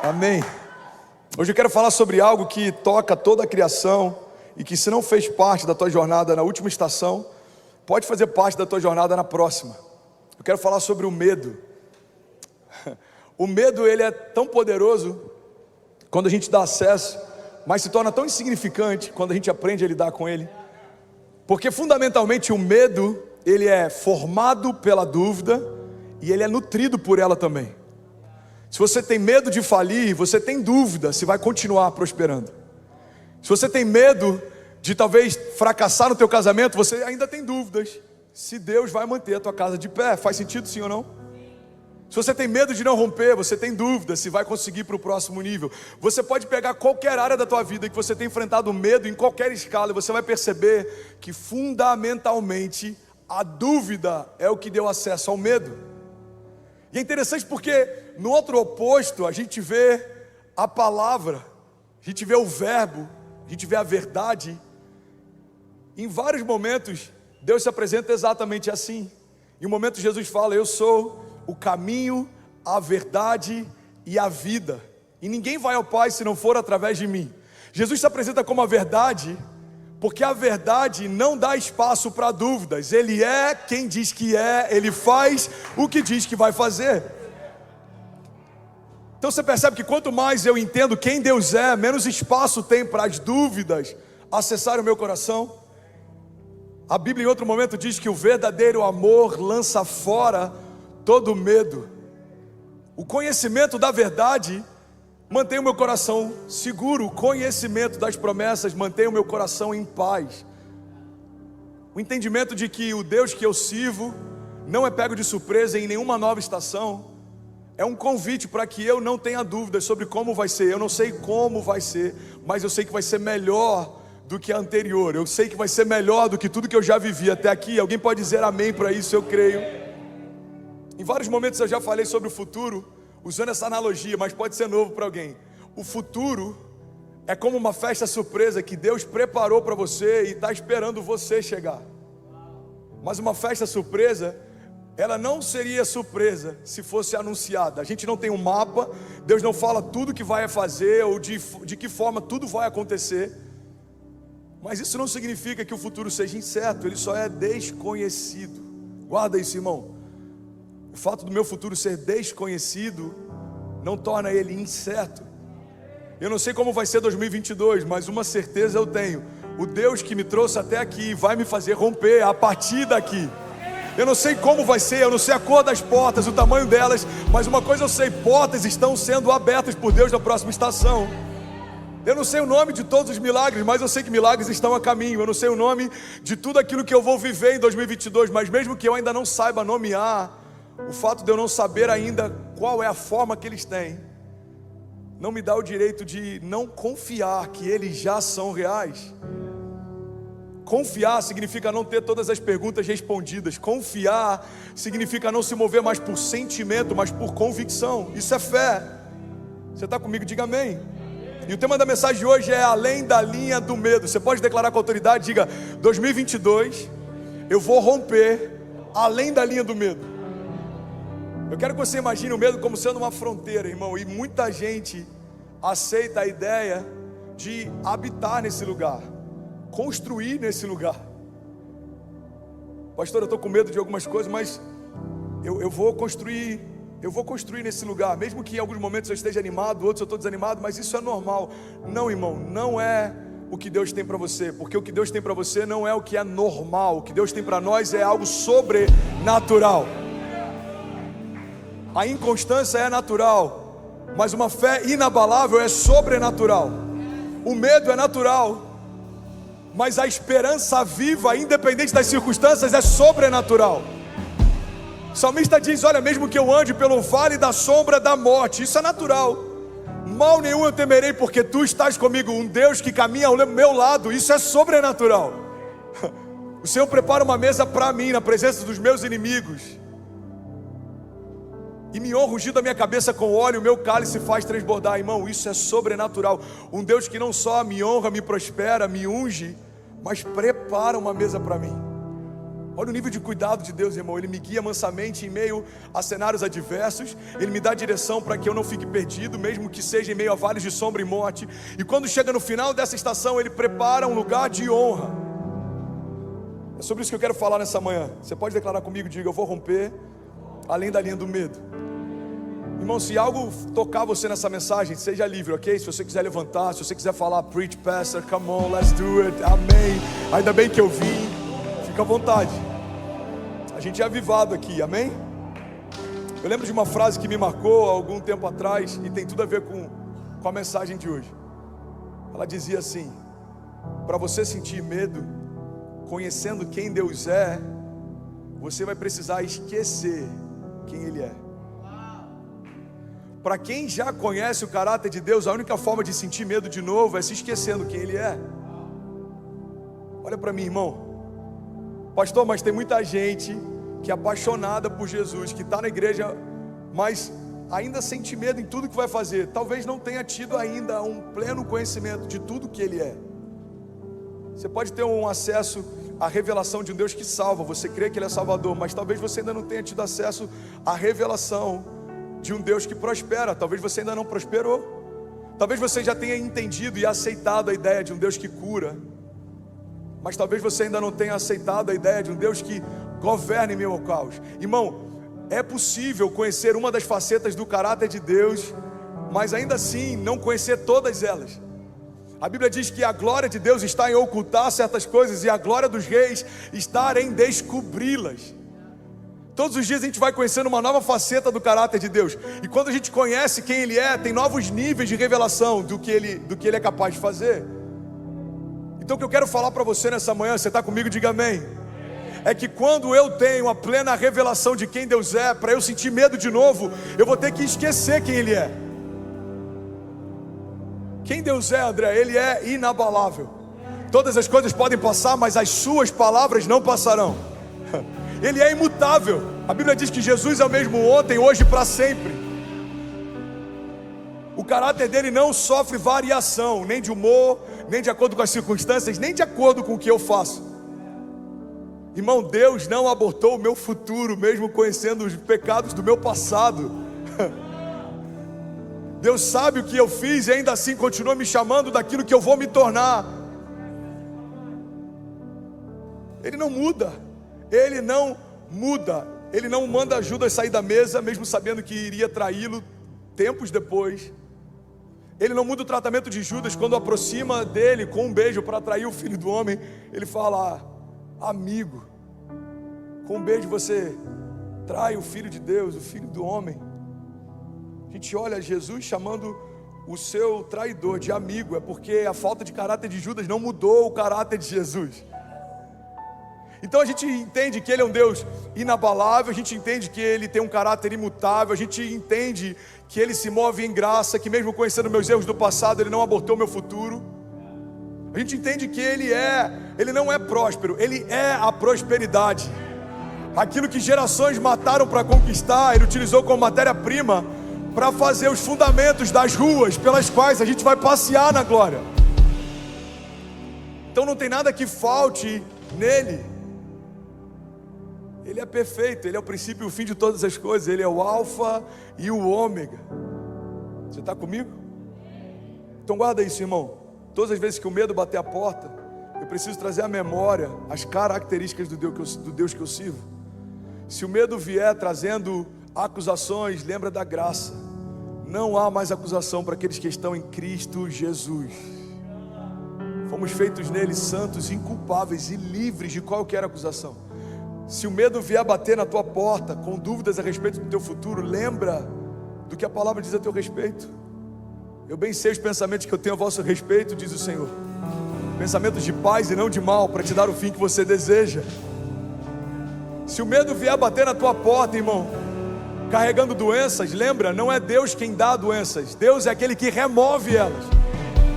Amém. Hoje eu quero falar sobre algo que toca toda a criação e que, se não fez parte da tua jornada na última estação, pode fazer parte da tua jornada na próxima. Eu quero falar sobre o medo. O medo, ele é tão poderoso quando a gente dá acesso, mas se torna tão insignificante quando a gente aprende a lidar com ele. Porque fundamentalmente o medo, ele é formado pela dúvida e ele é nutrido por ela também. Se você tem medo de falir, você tem dúvida se vai continuar prosperando. Se você tem medo de talvez fracassar no teu casamento, você ainda tem dúvidas se Deus vai manter a tua casa de pé. Faz sentido, sim ou não? Se você tem medo de não romper, você tem dúvida se vai conseguir para o próximo nível. Você pode pegar qualquer área da tua vida que você tem enfrentado medo em qualquer escala, e você vai perceber que fundamentalmente a dúvida é o que deu acesso ao medo. E é interessante porque no outro oposto a gente vê a palavra, a gente vê o verbo, a gente vê a verdade. Em vários momentos Deus se apresenta exatamente assim. Em um momento Jesus fala: eu sou o caminho, a verdade e a vida, e ninguém vai ao Pai se não for através de mim. Jesus se apresenta como a verdade, porque a verdade não dá espaço para dúvidas. Ele é quem diz que é, ele faz o que diz que vai fazer. Então você percebe que quanto mais eu entendo quem Deus é, menos espaço tem para as dúvidas acessarem o meu coração. A Bíblia em outro momento diz que o verdadeiro amor lança fora todo medo. O conhecimento da verdade mantém o meu coração seguro. O conhecimento das promessas mantém o meu coração em paz. O entendimento de que o Deus que eu sirvo não é pego de surpresa em nenhuma nova estação é um convite para que eu não tenha dúvidas sobre como vai ser. Eu não sei como vai ser, mas eu sei que vai ser melhor do que a anterior. Eu sei que vai ser melhor do que tudo que eu já vivi até aqui. Alguém pode dizer amém para isso? Eu creio. Em vários momentos eu já falei sobre o futuro, usando essa analogia, mas pode ser novo para alguém. O futuro é como uma festa surpresa que Deus preparou para você e está esperando você chegar. Mas uma festa surpresa, ela não seria surpresa se fosse anunciada. A gente não tem um mapa, Deus não fala tudo que vai fazer ou de que forma tudo vai acontecer. Mas isso não significa que o futuro seja incerto, ele só é desconhecido. Guarda isso, irmão. O fato do meu futuro ser desconhecido não torna ele incerto. Eu não sei como vai ser 2022, mas uma certeza eu tenho: o Deus que me trouxe até aqui vai me fazer romper a partir daqui. Eu não sei como vai ser, eu não sei a cor das portas, o tamanho delas, mas uma coisa eu sei: portas estão sendo abertas por Deus na próxima estação. Eu não sei o nome de todos os milagres, mas eu sei que milagres estão a caminho. Eu não sei o nome de tudo aquilo que eu vou viver em 2022, mas mesmo que eu ainda não saiba nomear, o fato de eu não saber ainda qual é a forma que eles têm, não me dá o direito de não confiar que eles já são reais. Confiar significa não ter todas as perguntas respondidas. Confiar significa não se mover mais por sentimento, mas por convicção. Isso é fé. Você está comigo? Diga amém. E o tema da mensagem de hoje é além da linha do medo. Você pode declarar com autoridade, diga: 2022 eu vou romper além da linha do medo. Eu quero que você imagine o medo como sendo uma fronteira, irmão. E muita gente aceita a ideia de habitar nesse lugar, construir nesse lugar. Pastor, eu estou com medo de algumas coisas, mas eu vou construir nesse lugar. Mesmo que em alguns momentos eu esteja animado, outros eu estou desanimado, mas isso é normal. Não, irmão, não é o que Deus tem para você. Porque o que Deus tem para você não é o que é normal. O que Deus tem para nós é algo sobrenatural. A inconstância é natural, mas uma fé inabalável é sobrenatural. O medo é natural, mas a esperança viva, independente das circunstâncias, é sobrenatural. O salmista diz: olha, mesmo que eu ande pelo vale da sombra da morte, isso é natural. Mal nenhum eu temerei, porque tu estás comigo. Um Deus que caminha ao meu lado, isso é sobrenatural. O Senhor prepara uma mesa para mim na presença dos meus inimigos, e me honra ungido a minha cabeça com óleo, o meu cálice faz transbordar. Irmão, isso é sobrenatural. Um Deus que não só me honra, me prospera, me unge, mas prepara uma mesa para mim. Olha o nível de cuidado de Deus, irmão. Ele me guia mansamente em meio a cenários adversos. Ele me dá direção para que eu não fique perdido, mesmo que seja em meio a vales de sombra e morte. E quando chega no final dessa estação, Ele prepara um lugar de honra. É sobre isso que eu quero falar nessa manhã. Você pode declarar comigo, diga: eu vou romper além da linha do medo. Irmão, se algo tocar você nessa mensagem, seja livre, ok? Se você quiser levantar, se você quiser falar, preach, pastor, come on, let's do it, amém. Ainda bem que eu vim, fica à vontade. A gente é avivado aqui, amém? Eu lembro de uma frase que me marcou há algum tempo atrás e tem tudo a ver com a mensagem de hoje. Ela dizia assim: para você sentir medo, conhecendo quem Deus é, você vai precisar esquecer quem Ele é. Para quem já conhece o caráter de Deus, a única forma de sentir medo de novo é se esquecendo quem Ele é. Olha para mim, irmão. Pastor, mas tem muita gente que é apaixonada por Jesus, que está na igreja, mas ainda sente medo em tudo que vai fazer. Talvez não tenha tido ainda um pleno conhecimento de tudo que Ele é. Você pode ter um acesso à revelação de um Deus que salva, você crê que Ele é Salvador, mas talvez você ainda não tenha tido acesso à revelação de um Deus que prospera. Talvez você ainda não prosperou. Talvez você já tenha entendido e aceitado a ideia de um Deus que cura, mas talvez você ainda não tenha aceitado a ideia de um Deus que governa em meio ao caos. Irmão, é possível conhecer uma das facetas do caráter de Deus, mas ainda assim não conhecer todas elas. A Bíblia diz que a glória de Deus está em ocultar certas coisas e a glória dos reis está em descobri-las. Todos os dias a gente vai conhecendo uma nova faceta do caráter de Deus. E quando a gente conhece quem Ele é, tem novos níveis de revelação do que Ele é capaz de fazer. Então o que eu quero falar para você nessa manhã, você está comigo? Diga amém. É que quando eu tenho a plena revelação de quem Deus é, para eu sentir medo de novo, eu vou ter que esquecer quem Ele é. Quem Deus é, André? Ele é inabalável. Todas as coisas podem passar, mas as suas palavras não passarão. Ele é imutável. A Bíblia diz que Jesus é o mesmo ontem, hoje e para sempre. O caráter dele não sofre variação, nem de humor, nem de acordo com as circunstâncias, nem de acordo com o que eu faço. Irmão, Deus não abortou o meu futuro, mesmo conhecendo os pecados do meu passado. Deus sabe o que eu fiz e ainda assim continua me chamando daquilo que eu vou me tornar. Ele não muda. Ele não muda. Ele não manda Judas sair da mesa, mesmo sabendo que iria traí-lo tempos depois. Ele não muda o tratamento de Judas quando aproxima dele com um beijo para atrair o filho do homem. Ele fala: amigo, com um beijo você trai o filho de Deus, o filho do homem. A gente olha Jesus chamando o seu traidor de amigo. É porque a falta de caráter de Judas não mudou o caráter de Jesus. Então a gente entende que Ele é um Deus inabalável, a gente entende que Ele tem um caráter imutável, a gente entende que Ele se move em graça, que mesmo conhecendo meus erros do passado, Ele não abortou meu futuro. A gente entende que Ele não é próspero, Ele é a prosperidade. Aquilo que gerações mataram para conquistar, Ele utilizou como matéria-prima para fazer os fundamentos das ruas pelas quais a gente vai passear na glória. Então não tem nada que falte nele. Ele é perfeito, Ele é o princípio e o fim de todas as coisas. Ele é o alfa e o ômega. Você está comigo? Então guarda isso, irmão. Todas as vezes que o medo bater a porta, eu preciso trazer à memória as características do Deus que eu sirvo. Se o medo vier trazendo acusações, lembra da graça. Não há mais acusação para aqueles que estão em Cristo Jesus. Fomos feitos nele santos, inculpáveis e livres de qualquer acusação. Se o medo vier bater na tua porta com dúvidas a respeito do teu futuro, lembra do que a palavra diz a teu respeito. Eu bem sei os pensamentos que eu tenho a vosso respeito, diz o Senhor. Pensamentos de paz e não de mal, para te dar o fim que você deseja. Se o medo vier bater na tua porta, irmão, carregando doenças, lembra, não é Deus quem dá doenças, Deus é aquele que remove elas.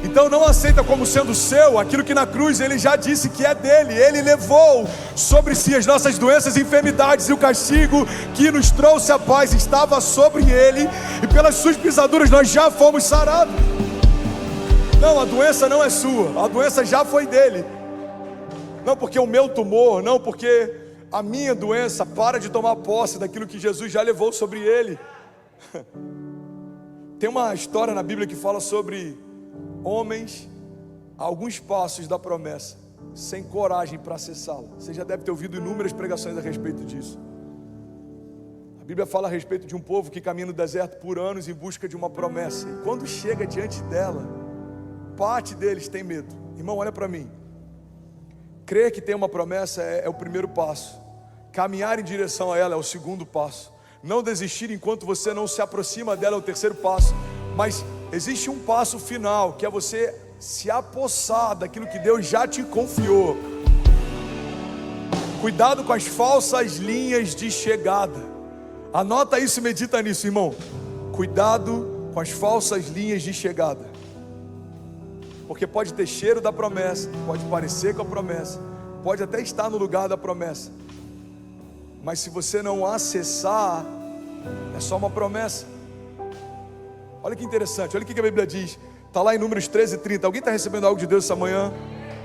Então não aceita como sendo seu aquilo que na cruz Ele já disse que é dele. Ele levou sobre si as nossas doenças e enfermidades, e o castigo que nos trouxe a paz estava sobre Ele, e pelas suas pisaduras nós já fomos sarados. Não, a doença não é sua, a doença já foi dele. Não porque o meu tumor, não porque a minha doença para de tomar posse daquilo que Jesus já levou sobre ele. Tem uma história na Bíblia que fala sobre homens a alguns passos da promessa, sem coragem para acessá-la. Você já deve ter ouvido inúmeras pregações a respeito disso. A Bíblia fala a respeito de um povo que caminha no deserto por anos em busca de uma promessa, e quando chega diante dela, parte deles tem medo. Irmão, olha para mim. Crer que tem uma promessa é o primeiro passo. Caminhar em direção a ela é o segundo passo. Não desistir enquanto você não se aproxima dela é o terceiro passo. Mas existe um passo final, que é você se apossar daquilo que Deus já te confiou. Cuidado com as falsas linhas de chegada. Anota isso e medita nisso, irmão. Cuidado com as falsas linhas de chegada. Porque pode ter cheiro da promessa, pode parecer com a promessa, pode até estar no lugar da promessa, mas se você não acessar, é só uma promessa. Olha que interessante, olha o que a Bíblia diz. Está lá em Números 13:30. Alguém está recebendo algo de Deus essa manhã?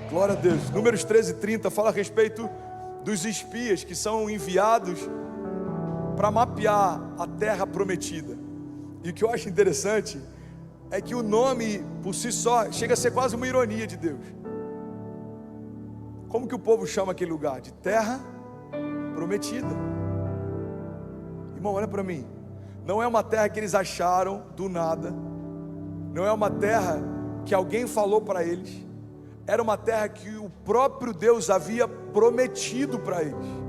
Glória a Deus. Números 13:30 fala a respeito dos espias que são enviados para mapear a terra prometida. E o que eu acho interessante é que o nome por si só chega a ser quase uma ironia de Deus. Como que o povo chama aquele lugar? De terra prometida. Irmão, olha para mim. Não é uma terra que eles acharam do nada. Não é uma terra que alguém falou para eles. Era uma terra que o próprio Deus havia prometido para eles.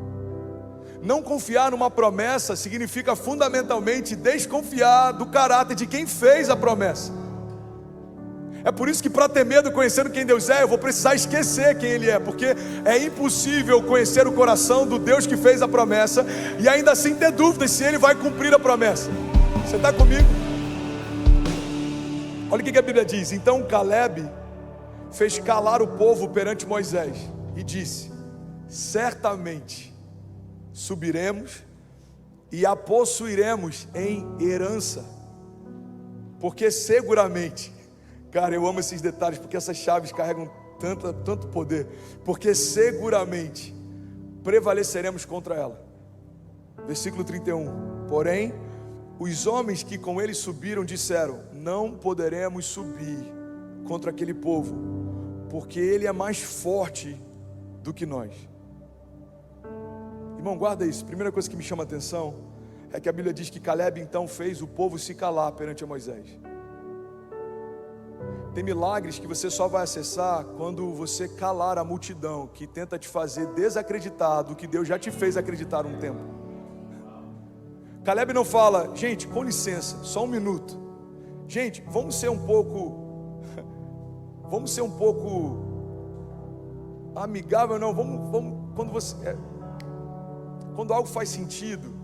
Não confiar numa promessa significa fundamentalmente desconfiar do caráter de quem fez a promessa. É por isso que, para ter medo conhecendo quem Deus é, eu vou precisar esquecer quem Ele é, porque é impossível conhecer o coração do Deus que fez a promessa e ainda assim ter dúvidas se Ele vai cumprir a promessa. Você está comigo? Olha o que a Bíblia diz. Então Caleb fez calar o povo perante Moisés e disse: certamente subiremos e a possuiremos em herança, porque seguramente, cara, eu amo esses detalhes, porque essas chaves carregam tanto poder, porque seguramente prevaleceremos contra ela. Versículo 31, porém, os homens que com ele subiram disseram: não poderemos subir contra aquele povo, porque ele é mais forte do que nós. Irmão, guarda isso. Primeira coisa que me chama a atenção é que a Bíblia diz que Caleb então fez o povo se calar perante Moisés. Tem milagres que você só vai acessar quando você calar a multidão que tenta te fazer desacreditar do que Deus já te fez acreditar um tempo. Caleb não fala: gente, com licença, só um minuto. Gente, vamos ser um pouco amigável, não, vamos quando algo faz sentido,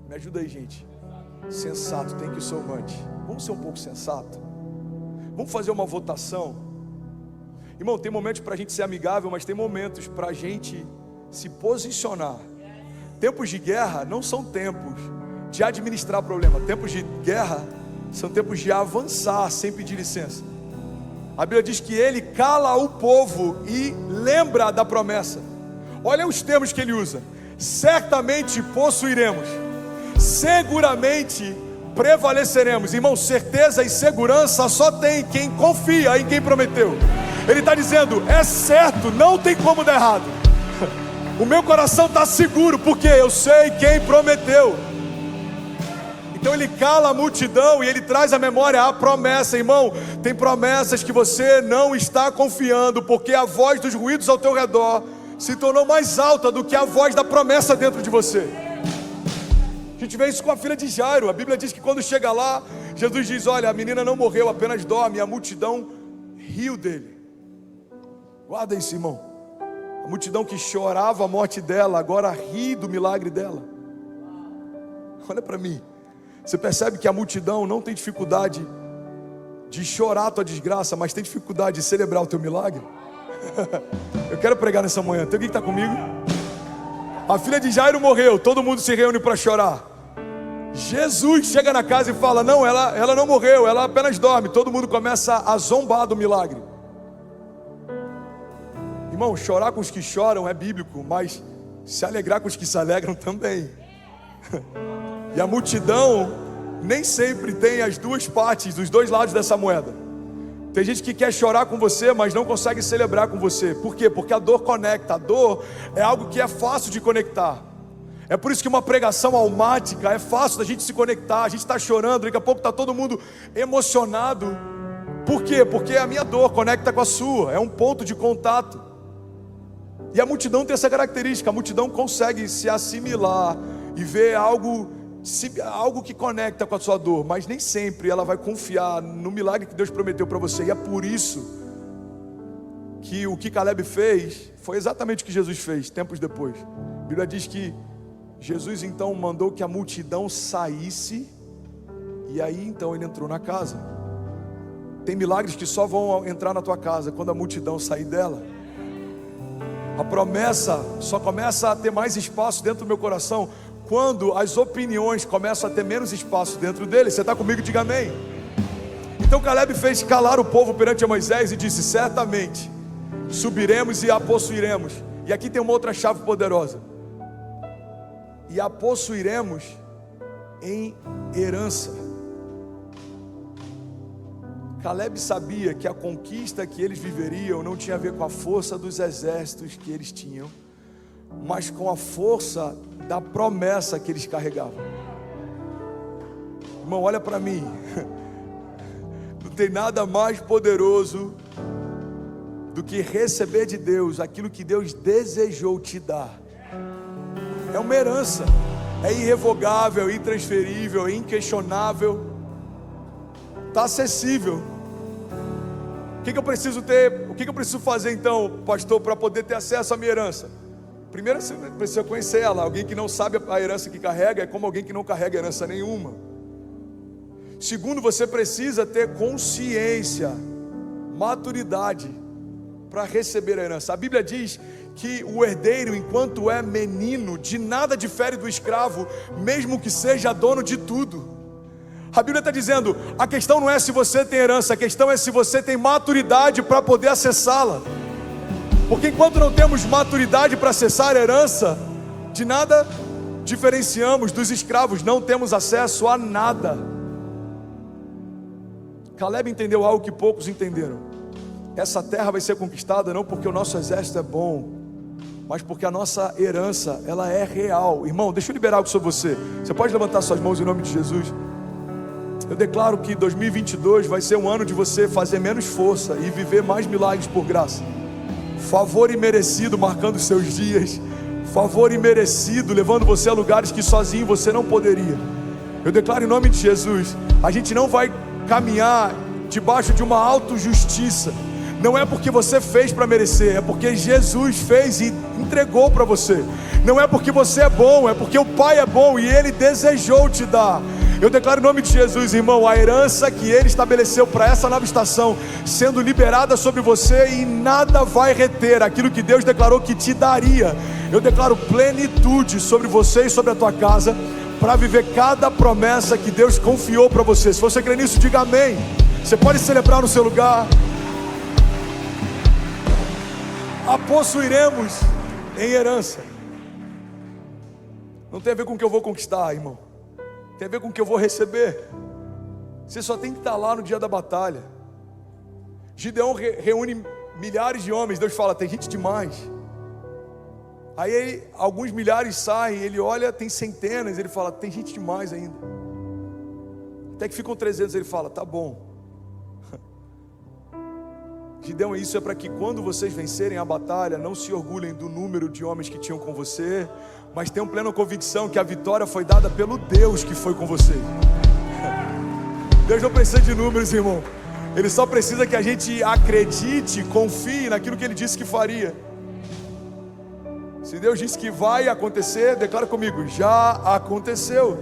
me ajuda aí, gente. Sensato, tem que ser humante. Vamos ser um pouco sensato. Vamos fazer uma votação. Irmão, tem momentos para a gente ser amigável, mas tem momentos para a gente se posicionar. Tempos de guerra não são tempos de administrar problema. Tempos de guerra são tempos de avançar sem pedir licença. A Bíblia diz que ele cala o povo e lembra da promessa. Olha os termos que ele usa: certamente possuiremos, seguramente prevaleceremos. Irmão, certeza e segurança só tem quem confia em quem prometeu. Ele está dizendo: é certo, não tem como dar errado. O meu coração está seguro, porque eu sei quem prometeu. Então ele cala a multidão e ele traz à memória a promessa. Irmão, tem promessas que você não está confiando, porque a voz dos ruídos ao teu redor se tornou mais alta do que a voz da promessa dentro de você. A gente vê isso com a filha de Jairo. A Bíblia diz que quando chega lá, Jesus diz: olha, a menina não morreu, apenas dorme. E a multidão riu dele. Guarda isso, irmão. A multidão que chorava a morte dela, agora ri do milagre dela. Olha para mim. Você percebe que a multidão não tem dificuldade de chorar a tua desgraça, mas tem dificuldade de celebrar o teu milagre? Eu quero pregar nessa manhã. Tem alguém que está comigo? A filha de Jairo morreu, todo mundo se reúne para chorar. Jesus chega na casa e fala: não, ela não morreu, ela apenas dorme. Todo mundo começa a zombar do milagre. Irmão, chorar com os que choram é bíblico, mas se alegrar com os que se alegram também. E a multidão nem sempre tem as duas partes, dos dois lados dessa moeda. Tem gente que quer chorar com você, mas não consegue celebrar com você. Por quê? Porque a dor conecta. A dor é algo que é fácil de conectar. É por isso que uma pregação almática é fácil da gente se conectar. A gente está chorando, daqui a pouco está todo mundo emocionado. Por quê? Porque a minha dor conecta com a sua. É um ponto de contato. E a multidão tem essa característica. A multidão consegue se assimilar e ver algo que conecta com a sua dor, mas nem sempre ela vai confiar no milagre que Deus prometeu para você. E é por isso que o que Caleb fez foi exatamente o que Jesus fez tempos depois. A Bíblia diz que Jesus então mandou que a multidão saísse, e aí então ele entrou na casa. Tem milagres que só vão entrar na tua casa quando a multidão sair dela. A promessa só começa a ter mais espaço dentro do meu coração quando as opiniões começam a ter menos espaço dentro dele. Você está comigo? Diga amém. Então Caleb fez calar o povo perante Moisés e disse: certamente subiremos e a possuiremos. E aqui tem uma outra chave poderosa: e a possuiremos em herança. Caleb sabia que a conquista que eles viveriam não tinha a ver com a força dos exércitos que eles tinham, mas com a força da promessa que eles carregavam. Irmão, olha para mim. Não tem nada mais poderoso do que receber de Deus aquilo que Deus desejou te dar. É uma herança, é irrevogável, é intransferível, é inquestionável, está acessível. O que eu preciso ter? O que eu preciso fazer então, pastor, para poder ter acesso à minha herança? Primeiro você precisa conhecer ela. Alguém que não sabe a herança que carrega é como alguém que não carrega herança nenhuma. Segundo, você precisa ter consciência, maturidade para receber a herança. A Bíblia diz que o herdeiro, enquanto é menino, de nada difere do escravo, mesmo que seja dono de tudo. A Bíblia está dizendo, a questão não é se você tem herança, a questão é se você tem maturidade para poder acessá-la. Porque enquanto não temos maturidade para acessar a herança, de nada diferenciamos dos escravos, não temos acesso a nada. Caleb entendeu algo que poucos entenderam. Essa terra vai ser conquistada não porque o nosso exército é bom, mas porque a nossa herança, ela é real. Irmão, deixa eu liberar algo sobre você. Você pode levantar suas mãos em nome de Jesus? Eu declaro que 2022 vai ser um ano de você fazer menos força e viver mais milagres por graça. Favor imerecido marcando os seus dias. Favor imerecido levando você a lugares que sozinho você não poderia. Eu declaro em nome de Jesus, a gente não vai caminhar debaixo de uma autojustiça. Não é porque você fez para merecer, é porque Jesus fez e entregou para você. Não é porque você é bom, é porque o Pai é bom e Ele desejou te dar. Eu declaro em nome de Jesus, irmão, a herança que Ele estabeleceu para essa nova estação sendo liberada sobre você, e nada vai reter aquilo que Deus declarou que te daria. Eu declaro plenitude sobre você e sobre a tua casa, para viver cada promessa que Deus confiou para você. Se você crê nisso, diga amém. Você pode celebrar no seu lugar. A possuiremos em herança. Não tem a ver com o que eu vou conquistar, irmão. Tem a ver com o que eu vou receber. Você só tem que estar lá no dia da batalha. Gideão reúne milhares de homens. Deus fala, tem gente demais. Aí alguns milhares saem, ele olha, tem centenas. Ele fala, tem gente demais ainda. Até que ficam 300, ele fala, tá bom. Gideão, isso é para que quando vocês vencerem a batalha, não se orgulhem do número de homens que tinham com você, mas tenham plena convicção que a vitória foi dada pelo Deus que foi com você. Deus não precisa de números, irmão. Ele só precisa que a gente acredite, confie naquilo que Ele disse que faria. Se Deus disse que vai acontecer, declara comigo, já aconteceu.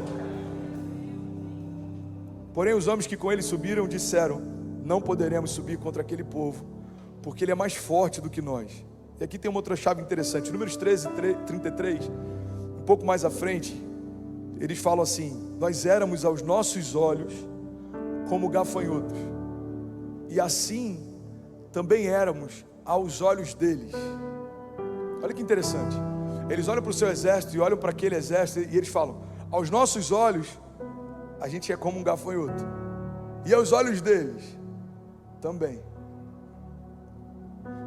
Porém os homens que com ele subiram disseram, não poderemos subir contra aquele povo, porque ele é mais forte do que nós. E aqui tem uma outra chave interessante. Números 13, 33, um pouco mais à frente, eles falam assim, nós éramos aos nossos olhos como gafanhotos, e assim também éramos aos olhos deles. Olha que interessante. Eles olham para o seu exército e olham para aquele exército e eles falam: aos nossos olhos, a gente é como um gafanhoto, e aos olhos deles também.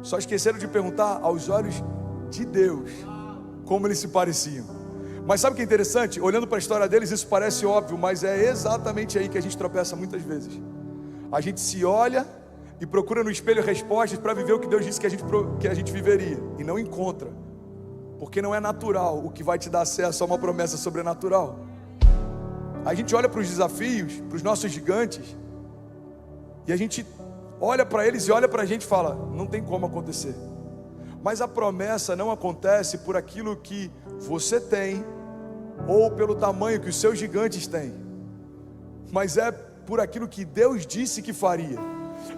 Só esqueceram de perguntar aos olhos de Deus como eles se pareciam. Mas sabe o que é interessante? Olhando para a história deles, isso parece óbvio, mas é exatamente aí que a gente tropeça muitas vezes. A gente se olha e procura no espelho respostas para viver o que Deus disse que a gente viveria, e não encontra, porque não é natural o que vai te dar acesso a uma promessa sobrenatural. A gente olha para os desafios, para os nossos gigantes, e a gente olha para eles e olha para a gente e fala: não tem como acontecer. Mas a promessa não acontece por aquilo que você tem, ou pelo tamanho que os seus gigantes têm, mas é por aquilo que Deus disse que faria.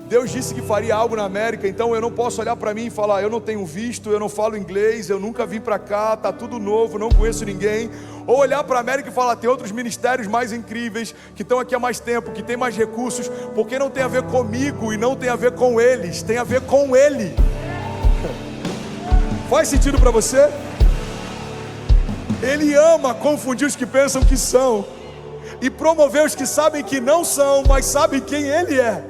Deus disse que faria algo na América, então eu não posso olhar para mim e falar: eu não tenho visto, eu não falo inglês, eu nunca vim para cá, está tudo novo, não conheço ninguém. Ou olhar para a América e falar: tem outros ministérios mais incríveis, que estão aqui há mais tempo, que tem mais recursos, porque não tem a ver comigo e não tem a ver com eles, tem a ver com Ele. Faz sentido para você? Ele ama confundir os que pensam que são e promover os que sabem que não são, mas sabem quem Ele é.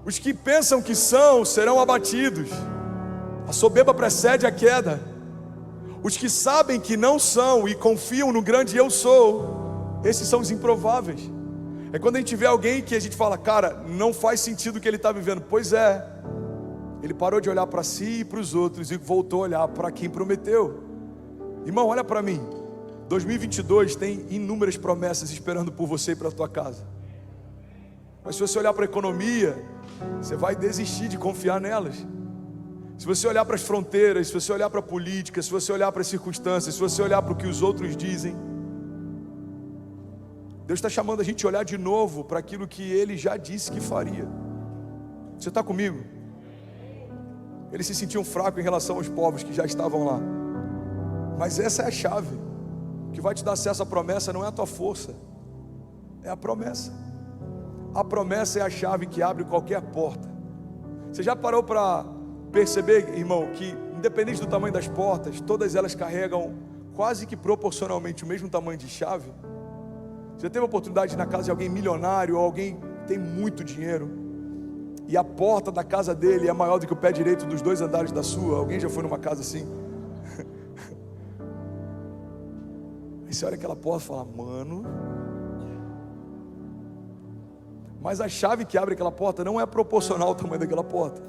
Os que pensam que são serão abatidos. A soberba precede a queda. Os que sabem que não são e confiam no grande eu sou, esses são os improváveis. É quando a gente vê alguém que a gente fala: cara, não faz sentido o que ele está vivendo. Pois é, ele parou de olhar para si e para os outros e voltou a olhar para quem prometeu. Irmão, olha para mim. 2022 tem inúmeras promessas esperando por você e para a tua casa. Mas se você olhar para a economia, você vai desistir de confiar nelas. Se você olhar para as fronteiras, se você olhar para a política, se você olhar para as circunstâncias, se você olhar para o que os outros dizem, Deus está chamando a gente a olhar de novo para aquilo que Ele já disse que faria. Você está comigo? Eles se sentiam fracos em relação aos povos que já estavam lá. Mas essa é a chave. O que vai te dar acesso à promessa não é a tua força, é a promessa. A promessa é a chave que abre qualquer porta. Você já parou para perceber, irmão, que independente do tamanho das portas, todas elas carregam quase que proporcionalmente o mesmo tamanho de chave? Você teve a oportunidade de ir na casa de alguém milionário, ou alguém que tem muito dinheiro, e a porta da casa dele é maior do que o pé direito dos 2 andares da sua? Alguém já foi numa casa assim? Aí você olha aquela porta e fala: mano... Mas a chave que abre aquela porta não é proporcional ao tamanho daquela porta.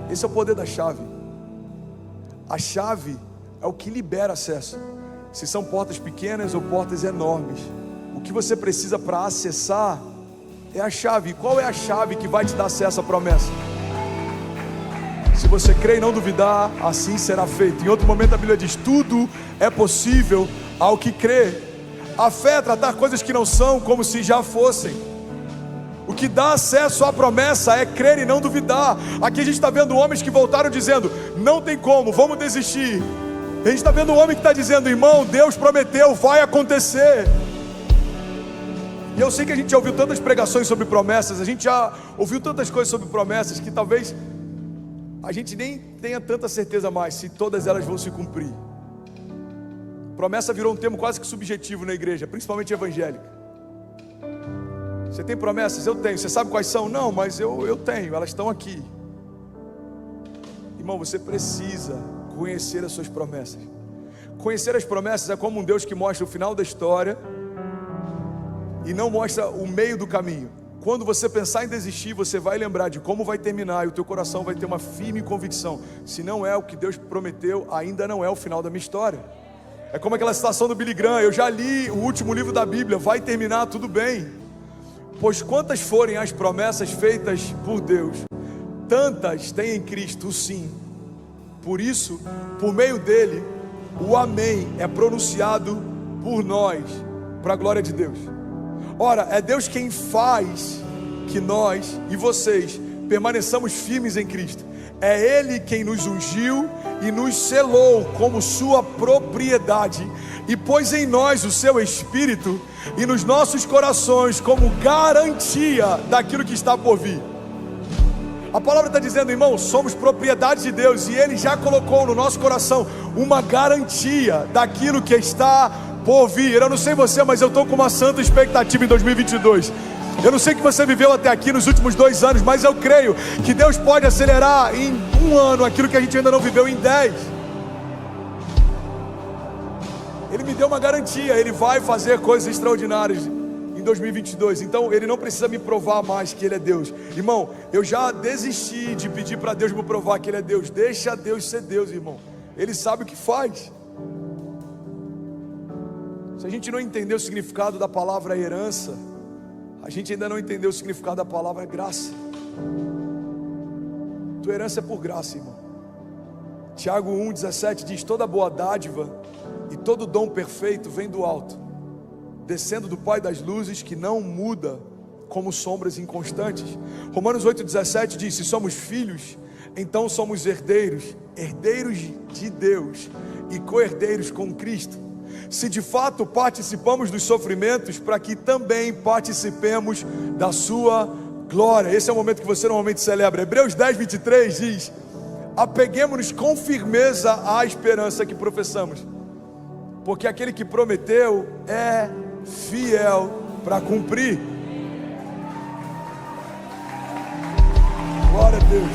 Esse é o poder da chave. A chave é o que libera acesso. Se são portas pequenas ou portas enormes, o que você precisa para acessar é a chave. Qual é a chave que vai te dar acesso à promessa? Se você crer e não duvidar, assim será feito. Em outro momento a Bíblia diz: tudo é possível ao que crê. A fé é tratar coisas que não são como se já fossem. O que dá acesso à promessa é crer e não duvidar. Aqui a gente está vendo homens que voltaram dizendo: não tem como, vamos desistir. A gente está vendo um homem que está dizendo: irmão, Deus prometeu, vai acontecer. E eu sei que a gente já ouviu tantas pregações sobre promessas, a gente já ouviu tantas coisas sobre promessas, que talvez a gente nem tenha tanta certeza mais se todas elas vão se cumprir. Promessa virou um termo quase que subjetivo na igreja, principalmente evangélica. Você tem promessas? Eu tenho. Você sabe quais são? Não, mas eu tenho, elas estão aqui. Irmão, você precisa conhecer as suas promessas. Conhecer as promessas é como um Deus que mostra o final da história e não mostra o meio do caminho. Quando você pensar em desistir, você vai lembrar de como vai terminar, e o teu coração vai ter uma firme convicção: se não é o que Deus prometeu, ainda não é o final da minha história. É como aquela citação do Billy Graham: eu já li o último livro da Bíblia, vai terminar, tudo bem. Pois quantas forem as promessas feitas por Deus, tantas tem em Cristo o sim. Por isso, por meio dele, o amém é pronunciado por nós, para a glória de Deus. Ora, é Deus quem faz que nós e vocês permaneçamos firmes em Cristo. É Ele quem nos ungiu e nos selou como sua propriedade, e pôs em nós o seu Espírito e nos nossos corações como garantia daquilo que está por vir. A palavra está dizendo, irmão, somos propriedade de Deus e Ele já colocou no nosso coração uma garantia daquilo que está por vir. Eu não sei você, mas eu estou com uma santa expectativa em 2022. Eu não sei o que você viveu até aqui nos últimos 2 anos, mas eu creio que Deus pode acelerar em 1 ano aquilo que a gente ainda não viveu em 10. Ele me deu uma garantia, Ele vai fazer coisas extraordinárias em 2022, então Ele não precisa me provar mais que Ele é Deus. Irmão, eu já desisti de pedir para Deus me provar que Ele é Deus. Deixa Deus ser Deus, irmão. Ele sabe o que faz. Se a gente não entender o significado da palavra herança, a gente ainda não entendeu o significado da palavra graça. Tua herança é por graça, irmão. Tiago 1,17 diz: toda boa dádiva e todo dom perfeito vem do alto, descendo do Pai das luzes, que não muda como sombras inconstantes. Romanos 8,17 diz: se somos filhos, então somos herdeiros, herdeiros de Deus e co-herdeiros com Cristo, se de fato participamos dos sofrimentos, para que também participemos da sua glória. Esse é o momento que você normalmente celebra. Hebreus 10:23 diz: apeguemo-nos com firmeza à esperança que professamos, porque aquele que prometeu é fiel para cumprir. Glória a Deus.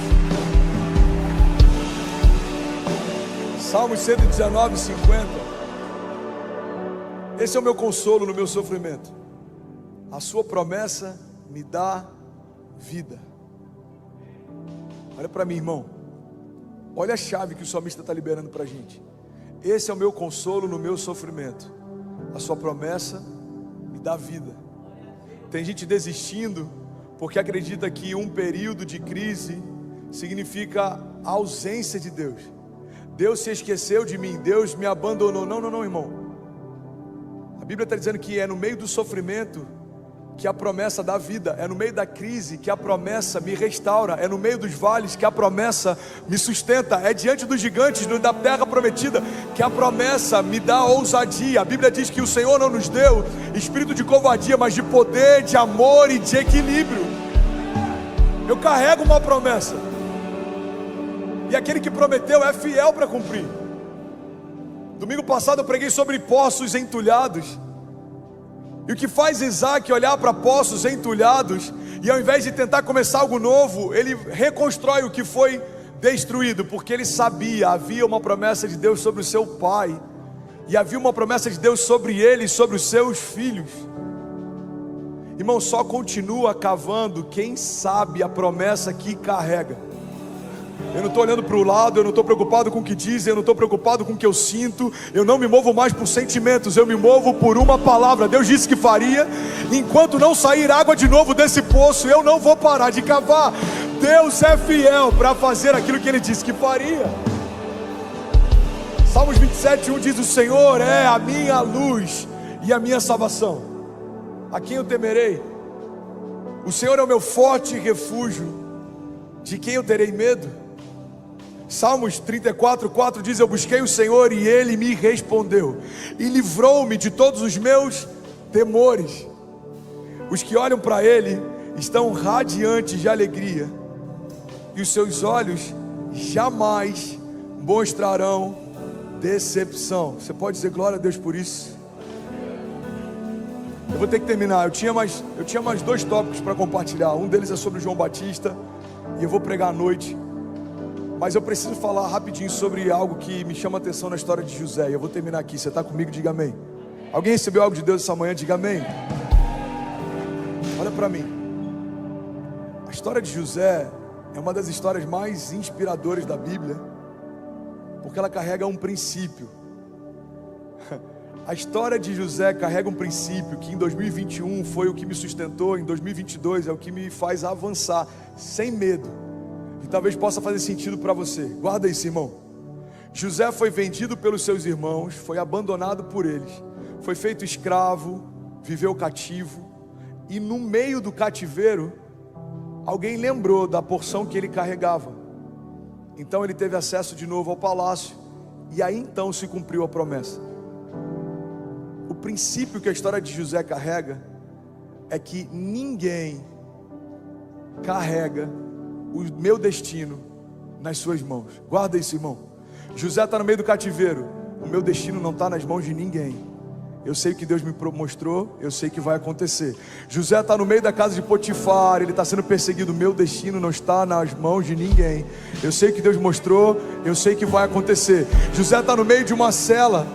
Salmos 119:50. Esse é o meu consolo no meu sofrimento. A sua promessa me dá vida. Olha para mim, irmão. Olha a chave que o salmista está liberando para a gente. Esse é o meu consolo no meu sofrimento. A sua promessa me dá vida. Tem gente desistindo porque acredita que um período de crise significa a ausência de Deus. Deus se esqueceu de mim, Deus me abandonou. Não, irmão. A Bíblia está dizendo que é no meio do sofrimento que a promessa dá vida, é no meio da crise que a promessa me restaura, é no meio dos vales que a promessa me sustenta, é diante dos gigantes da terra prometida que a promessa me dá ousadia. A Bíblia diz que o Senhor não nos deu espírito de covardia, mas de poder, de amor e de equilíbrio. Eu carrego uma promessa, e aquele que prometeu é fiel para cumprir. Domingo passado eu preguei sobre poços entulhados, e o que faz Isaac olhar para poços entulhados, e ao invés de tentar começar algo novo, ele reconstrói o que foi destruído, porque ele sabia, havia uma promessa de Deus sobre o seu pai, e havia uma promessa de Deus sobre ele e sobre os seus filhos. Irmão, só continua cavando quem sabe a promessa que carrega. Eu não estou olhando para o lado, eu não estou preocupado com o que dizem, eu não estou preocupado com o que eu sinto. Eu não me movo mais por sentimentos, eu me movo por uma palavra. Deus disse que faria. Enquanto não sair água de novo desse poço, eu não vou parar de cavar. Deus é fiel para fazer aquilo que Ele disse que faria. Salmos 27:1 diz: o Senhor é a minha luz e a minha salvação. A quem eu temerei? O Senhor é o meu forte refúgio. De quem eu terei medo? Salmos 34:4 diz: eu busquei o Senhor e Ele me respondeu e livrou-me de todos os meus temores. Os que olham para Ele estão radiantes de alegria, e os seus olhos jamais mostrarão decepção. Você pode dizer glória a Deus por isso? Eu vou ter que terminar. Eu tinha mais 2 tópicos para compartilhar. Um deles é sobre João Batista, e eu vou pregar à noite. Mas eu preciso falar rapidinho sobre algo que me chama a atenção na história de José. E eu vou terminar aqui. Você está comigo? Diga amém. Alguém recebeu algo de Deus essa manhã? Diga amém. Olha para mim. A história de José é uma das histórias mais inspiradoras da Bíblia, porque ela carrega um princípio. A história de José carrega um princípio que em 2021 foi o que me sustentou, em 2022 é o que me faz avançar sem medo. E talvez possa fazer sentido para você. Guarda isso, irmão. José foi vendido pelos seus irmãos, foi abandonado por eles, foi feito escravo, viveu cativo, e no meio do cativeiro alguém lembrou da porção que ele carregava. Então ele teve acesso de novo ao palácio, e aí então se cumpriu a promessa. O princípio que a história de José carrega é que ninguém carrega o meu destino nas suas mãos. Guarda isso, irmão. José está no meio do cativeiro. O meu destino não está nas mãos de ninguém. Eu sei o que Deus me mostrou, eu sei que vai acontecer. José está no meio da casa de Potifar, ele está sendo perseguido. O meu destino não está nas mãos de ninguém. Eu sei o que Deus mostrou, eu sei que vai acontecer. José está no meio de uma cela.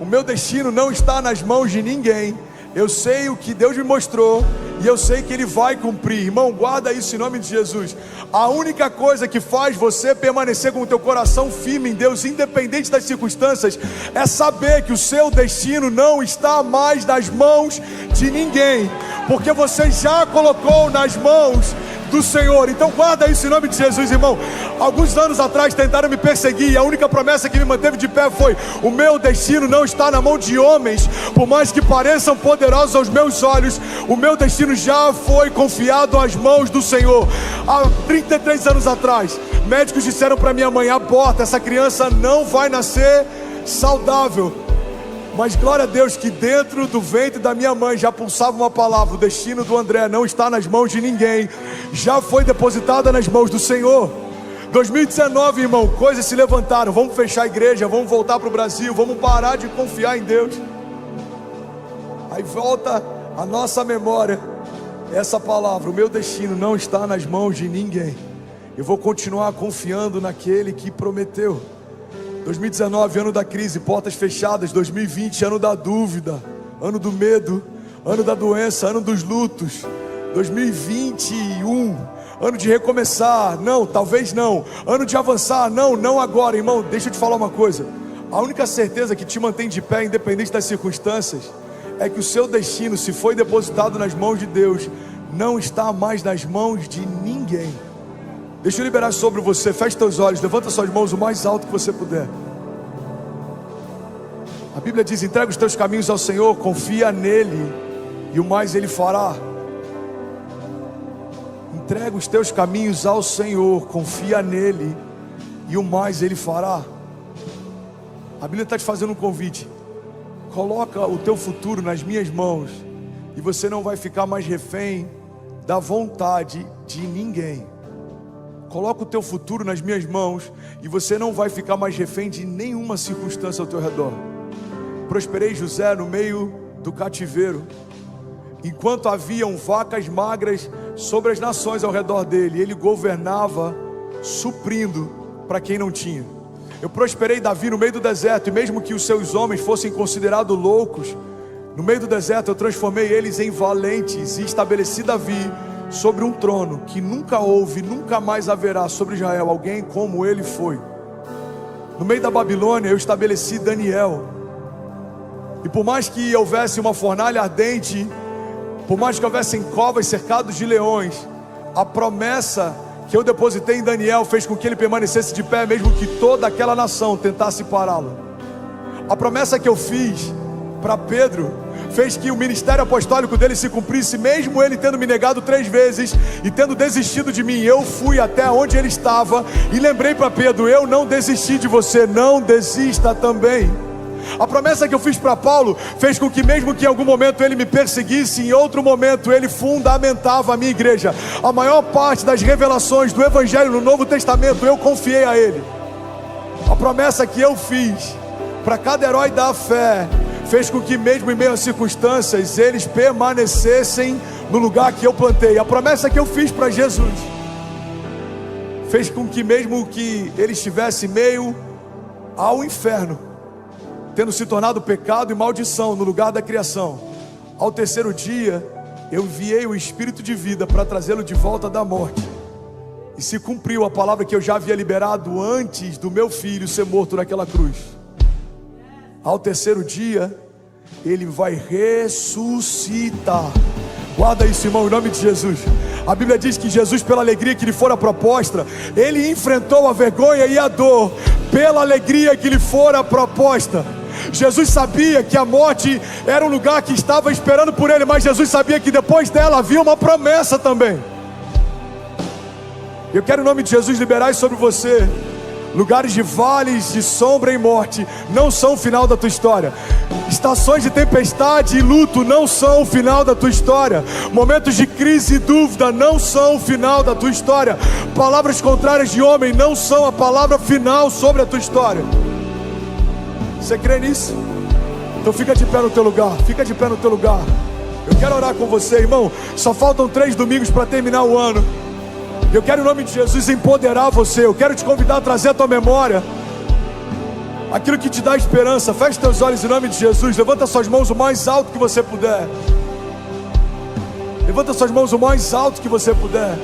O meu destino não está nas mãos de ninguém. Eu sei o que Deus me mostrou e eu sei que Ele vai cumprir. Irmão, guarda isso em nome de Jesus. A única coisa que faz você permanecer com o teu coração firme em Deus, independente das circunstâncias, é saber que o seu destino não está mais nas mãos de ninguém, porque você já colocou nas mãos do Senhor. Então guarda isso em nome de Jesus, irmão. Alguns anos atrás tentaram me perseguir e a única promessa que me manteve de pé foi: o meu destino não está na mão de homens, por mais que pareçam poderosos aos meus olhos. O meu destino já foi confiado às mãos do Senhor. Há 33 anos atrás, médicos disseram para minha mãe: aborta, essa criança não vai nascer saudável. Mas glória a Deus que dentro do ventre da minha mãe já pulsava uma palavra: o destino do André não está nas mãos de ninguém, já foi depositada nas mãos do Senhor. 2019, irmão, coisas se levantaram. Vamos fechar a igreja, vamos voltar para o Brasil, vamos parar de confiar em Deus. Aí volta a nossa memória essa palavra: o meu destino não está nas mãos de ninguém. Eu vou continuar confiando naquele que prometeu. 2019, ano da crise, portas fechadas. 2020, ano da dúvida, ano do medo, ano da doença, ano dos lutos. 2021, ano de recomeçar. Não, talvez não. Ano de avançar. Não, não agora. Irmão, deixa eu te falar uma coisa. A única certeza que te mantém de pé, independente das circunstâncias, é que o seu destino, se foi depositado nas mãos de Deus, não está mais nas mãos de ninguém. Deixa eu liberar sobre você. Feche teus olhos, levanta suas mãos o mais alto que você puder. A Bíblia diz: entrega os teus caminhos ao Senhor, confia nele e o mais Ele fará. Entrega os teus caminhos ao Senhor, confia nele e o mais Ele fará. A Bíblia está te fazendo um convite: coloca o teu futuro nas minhas mãos e você não vai ficar mais refém da vontade de ninguém. Coloca o teu futuro nas minhas mãos e você não vai ficar mais refém de nenhuma circunstância ao teu redor. Prosperei José no meio do cativeiro, enquanto haviam vacas magras sobre as nações ao redor dele, ele governava suprindo para quem não tinha. Eu prosperei Davi no meio do deserto, e mesmo que os seus homens fossem considerados loucos, no meio do deserto eu transformei eles em valentes e estabeleci Davi sobre um trono que nunca houve, nunca mais haverá sobre Israel alguém como ele foi. No meio da Babilônia eu estabeleci Daniel, e por mais que houvesse uma fornalha ardente, por mais que houvessem covas cercadas de leões, a promessa que eu depositei em Daniel fez com que ele permanecesse de pé, mesmo que toda aquela nação tentasse pará-lo. A promessa que eu fiz para Pedro fez que o ministério apostólico dele se cumprisse, mesmo ele tendo me negado 3 vezes e tendo desistido de mim. Eu fui até onde ele estava e lembrei para Pedro: eu não desisti de você, não desista também. A promessa que eu fiz para Paulo fez com que, mesmo que em algum momento ele me perseguisse, em outro momento ele fundamentava a minha igreja. A maior parte das revelações do Evangelho no Novo Testamento eu confiei a ele. A promessa que eu fiz para cada herói da fé fez com que, mesmo em meio às circunstâncias, eles permanecessem no lugar que eu plantei. A promessa que eu fiz para Jesus fez com que, mesmo que ele estivesse em meio ao inferno, tendo se tornado pecado e maldição no lugar da criação, ao terceiro dia eu enviei o Espírito de vida para trazê-lo de volta da morte, e se cumpriu a palavra que eu já havia liberado antes do meu filho ser morto naquela cruz. Ao terceiro dia ele vai ressuscitar. Guarda isso, irmão, em nome de Jesus. A Bíblia diz que Jesus, pela alegria que lhe fora proposta, ele enfrentou a vergonha e a dor pela alegria que lhe fora proposta. Jesus sabia que a morte era um lugar que estava esperando por ele, mas Jesus sabia que depois dela havia uma promessa também. Eu quero, em nome de Jesus, liberar isso sobre você. Lugares de vales de sombra e morte não são o final da tua história. Estações de tempestade e luto não são o final da tua história. Momentos de crise e dúvida não são o final da tua história. Palavras contrárias de homem não são a palavra final sobre a tua história. Você crê nisso? Então fica de pé no teu lugar. Fica de pé no teu lugar. Eu quero orar com você, irmão. Só faltam 3 domingos para terminar o ano. Eu quero, em nome de Jesus, empoderar você. Eu quero te convidar a trazer à tua memória aquilo que te dá esperança. Feche teus olhos em nome de Jesus. Levanta suas mãos o mais alto que você puder. Levanta suas mãos o mais alto que você puder.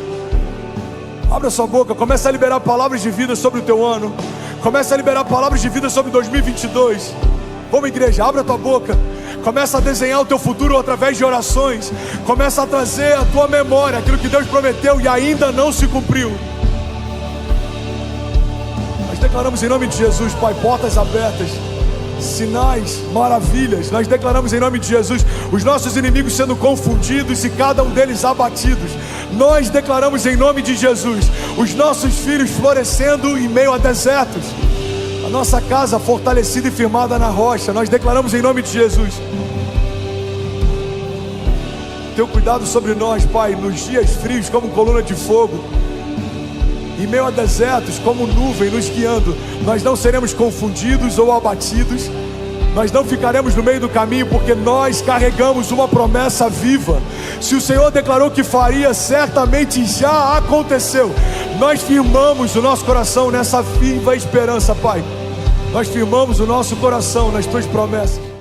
Abra sua boca. Começa a liberar palavras de vida sobre o teu ano. Começa a liberar palavras de vida sobre 2022. Vamos, igreja, abre a tua boca. Começa a desenhar o teu futuro através de orações. Começa a trazer à tua memória aquilo que Deus prometeu e ainda não se cumpriu. Nós declaramos em nome de Jesus, Pai, portas abertas, sinais, maravilhas. Nós declaramos em nome de Jesus os nossos inimigos sendo confundidos e cada um deles abatidos. Nós declaramos em nome de Jesus os nossos filhos florescendo em meio a desertos. A nossa casa fortalecida e firmada na rocha. Nós declaramos em nome de Jesus teu cuidado sobre nós, Pai, nos dias frios como coluna de fogo, em meio a desertos como nuvem nos guiando. Nós não seremos confundidos ou abatidos. Nós não ficaremos no meio do caminho, porque nós carregamos uma promessa viva. Se o Senhor declarou que faria, certamente já aconteceu. Nós firmamos o nosso coração nessa viva esperança, Pai. Nós firmamos o nosso coração nas tuas promessas.